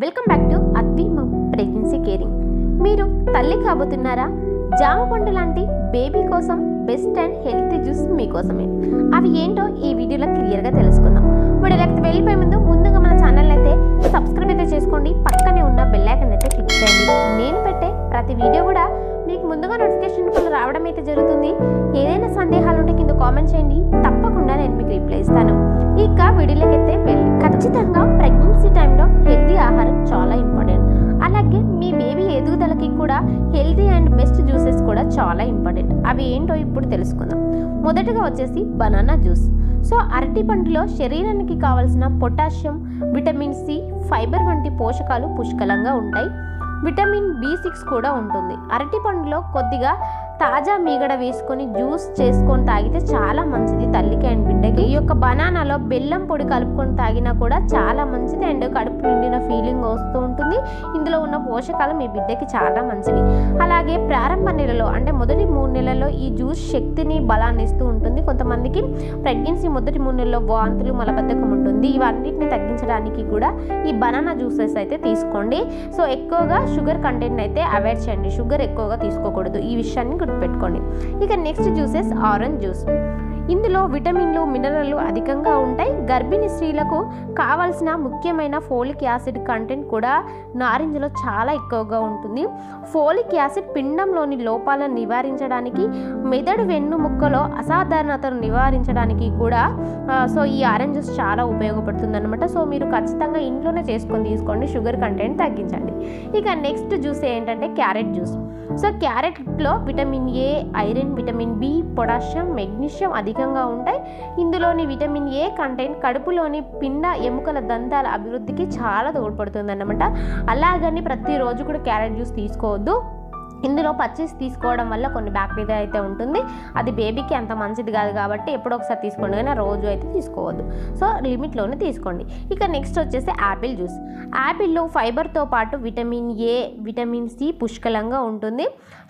Welcome back to Advi mum pregnancy caring. మీరు తల్లి కాబోతున్నారా? జామ పండు లాంటి బేబీ కోసం బెస్ట్ అండ్ హెల్తీ జ్యూస్ మీకోసమే. అవి ఏంటో ఈ వీడియోలో క్లియర్గా తెలుసుకుందాం. వీడియోలోకి వెళ్ళిపోయే ముందుగా మన ఛానల్ అయితే సబ్స్క్రైబ్ అయితే చేసుకోండి, పక్కనే ఉన్న బెల్ ఐకాన్ అయితే క్లిక్ చేయండి. నేను పెట్టే ప్రతి వీడియో కూడా మీకు ముందుగా నోటిఫికేషన్ రావడం అయితే జరుగుతుంది. ఏదైనా సందేహాలు ఉంటే కింద కామెంట్ చేయండి, తప్పకుండా నేను మీకు రిప్లై ఇస్తాను. ఇక వీడియోలోకి అయితే వెళ్ళి ఖచ్చితంగా ప్రెగ్నెన్సీ టైంలో హెల్తీ ఆహారం చాలా ఇంపార్టెంట్. అలాగే మీ బేబీ ఎదుగుదలకి కూడా హెల్తీ అండ్ బెస్ట్ జ్యూసెస్ కూడా చాలా ఇంపార్టెంట్. అవి ఏంటో ఇప్పుడు తెలుసుకుందాం. మొదటగా వచ్చేసి బనానా జ్యూస్. సో అరటి పండులో శరీరానికి కావాల్సిన పొటాషియం, విటమిన్ సి, ఫైబర్ వంటి పోషకాలు పుష్కలంగా ఉంటాయి. విటమిన్ B6 కూడా ఉంటుంది. అరటి పండులో కొద్దిగా తాజా మీగడ వేసుకొని జ్యూస్ చేసుకొని తాగితే చాలా మంచిది తల్లికి అండ్ బిడ్డకి. ఈ యొక్క బనానాలో బెల్లం పొడి కలుపుకొని తాగినా కూడా చాలా మంచిది అండ్ కడుపు నిండిన ఫీలింగ్ వస్తూ ఉంటుంది. ఇందులో ఉన్న పోషకాలు మీ బిడ్డకి చాలా మంచివి. అలాగే ప్రారంభ నెలలో అంటే మొదటి 3 నెలల్లో ఈ జ్యూస్ శక్తిని, బలాన్ని ఇస్తూ ఉంటుంది. కొంతమందికి ప్రెగ్నెన్సీ మొదటి 3 నెలల్లో వాంతులు, మలబద్ధకం ఉంటుంది. ఇవన్నిటిని తగ్గించడానికి కూడా ఈ బనానా జ్యూసెస్ అయితే తీసుకోండి. సో ఎక్కువగా షుగర్ కంటెంట్ అయితే అవాయిడ్ చేయండి. షుగర్ ఎక్కువగా తీసుకోకూడదు, ఈ విషయాన్ని గుర్తుపెట్టుకోండి. ఇక నెక్స్ట్ జ్యూసెస్ ఆరెంజ్ జ్యూస్. ఇందులో విటమిన్లు, మినరల్లు అధికంగా ఉంటాయి. గర్భిణీ స్త్రీలకు కావాల్సిన ముఖ్యమైన ఫోలిక్ యాసిడ్ కంటెంట్ కూడా నారింజలో చాలా ఎక్కువగా ఉంటుంది. ఫోలిక్ యాసిడ్ పిండంలోని లోపాలను నివారించడానికి, మెదడు వెన్నుముక్కలో అసాధారణతను నివారించడానికి కూడా సో ఈ ఆరెంజ్ జ్యూస్ చాలా ఉపయోగపడుతుంది అనమాట. సో మీరు ఖచ్చితంగా ఇంట్లోనే చేసుకొని తీసుకోండి, షుగర్ కంటెంట్ తగ్గించండి. ఇక నెక్స్ట్ జ్యూస్ ఏంటంటే క్యారెట్ జ్యూస్. సో క్యారెట్లో vitamin A, iron, vitamin B, potassium, magnesium అధికంగా ఉంటాయి. ఇందులోని విటమిన్ ఏ కంటెంట్ కడుపులోని పిండ ఎముకల దంతాల అభివృద్ధికి చాలా తోడ్పడుతుంది అన్నమాట. అలాగని ప్రతిరోజు కూడా క్యారెట్ జ్యూస్ తీసుకోవద్దు. ఇందులో పచ్చిస్ తీసుకోవడం వల్ల కొన్ని బ్యాక్టీరియా అయితే ఉంటుంది. అది బేబీకి అంత మంచిది కాదు కాబట్టి ఎప్పుడో ఒకసారి తీసుకోండి, కానీ రోజు అయితే తీసుకోవద్దు. సో లిమిట్లోనే తీసుకోండి. ఇక నెక్స్ట్ వచ్చేసి యాపిల్ జ్యూస్. యాపిల్లో ఫైబర్తో పాటు విటమిన్ ఏ, విటమిన్ సి పుష్కలంగా ఉంటుంది.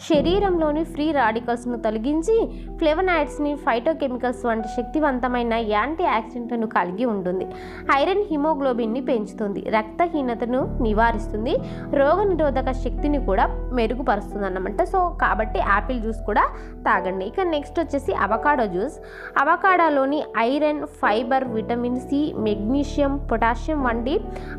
శరీరంలోని ఫ్రీ రాడికల్స్ను తొలగించి ఫ్లేవనాయిడ్స్ని, ఫైటోకెమికల్స్ వంటి శక్తివంతమైన యాంటీ ఆక్సిడెంట్లను కలిగి ఉంటుంది. ఐరన్ హిమోగ్లోబిన్ని పెంచుతుంది, రక్తహీనతను నివారిస్తుంది, రోగనిరోధక శక్తిని కూడా మెరుగుపరుస్తుంది అన్నమాట. సో కాబట్టి యాపిల్ జ్యూస్ కూడా తాగండి. ఇక నెక్స్ట్ వచ్చేసి అవకాడో జ్యూస్. అవకాడోలోని iron, fibre, vitamin C, magnesium, potassium వంటి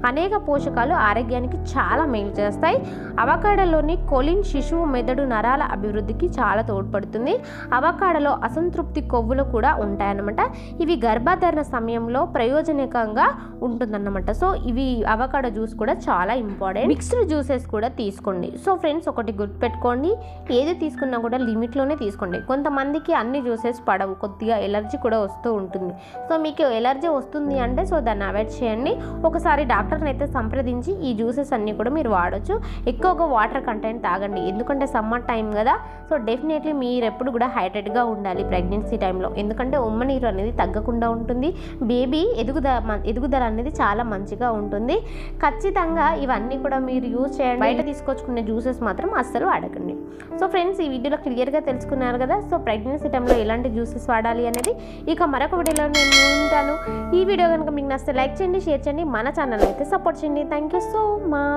అనేక పోషకాలు ఆరోగ్యానికి చాలా మేలు చేస్తాయి. అవకాడోలోని కొలిన్ శిశువు మెదడు నరాల అభివృద్ధికి చాలా తోడ్పడుతుంది. అవకాడోలో అసంతృప్తి కొవ్వులు కూడా ఉంటాయన్నమాట. ఇవి గర్భధారణ సమయంలో ప్రయోజనకంగా ఉంటుందన్నమాట. సో ఇవి అవకాడో జ్యూస్ కూడా చాలా ఇంపార్టెంట్. మిక్స్డ్ జ్యూసెస్ కూడా తీసుకోండి. సో ఫ్రెండ్స్ ఒకటి గుర్తుపెట్టుకోండి, ఏది తీసుకున్నా కూడా లిమిట్లోనే తీసుకోండి. కొంతమందికి అన్ని జ్యూసెస్ పడవు, కొద్దిగా ఎలర్జీ కూడా వస్తూ ఉంటుంది. సో మీకు ఎలర్జీ వస్తుంది అంటే సో దాన్ని అవాయిడ్ చేయండి. ఒకసారి డాక్టర్ని అయితే సంప్రదించి ఈ జ్యూసెస్ అన్నీ కూడా మీరు వాడచ్చు. ఎక్కువగా వాటర్ కంటెంట్ తాగండి, ఎందుకంటే సమ్మర్ టైం కదా. సో డెఫినెట్లీ మీరు ఎప్పుడు కూడా హైడ్రేట్గా ఉండాలి ప్రెగ్నెన్సీ టైంలో, ఎందుకంటే ఉమ్మ నీరు అనేది తగ్గకుండా ఉంటుంది. బేబీ ఎదుగుదల అనేది చాలా మంచిగా ఉంటుంది. ఖచ్చితంగా ఇవన్నీ కూడా మీరు యూజ్ చేయండి. బయట తీసుకొచ్చుకునే జ్యూసెస్ మాత్రం అస్సలు వాడకండి. సో ఫ్రెండ్స్ ఈ వీడియోలో క్లియర్గా తెలుసుకున్నారు కదా. సో ప్రెగ్నెన్సీ టైంలో ఎలాంటి జ్యూసెస్ వాడాలి అనేది ఇక మరొక వీడియోలో నేను ఉంటాను. ఈ వీడియో కనుక మీకు నచ్చితే లైక్ చేయండి, షేర్ చేయండి, మన ఛానల్ అయితే సపోర్ట్ చేయండి. Thank you so much.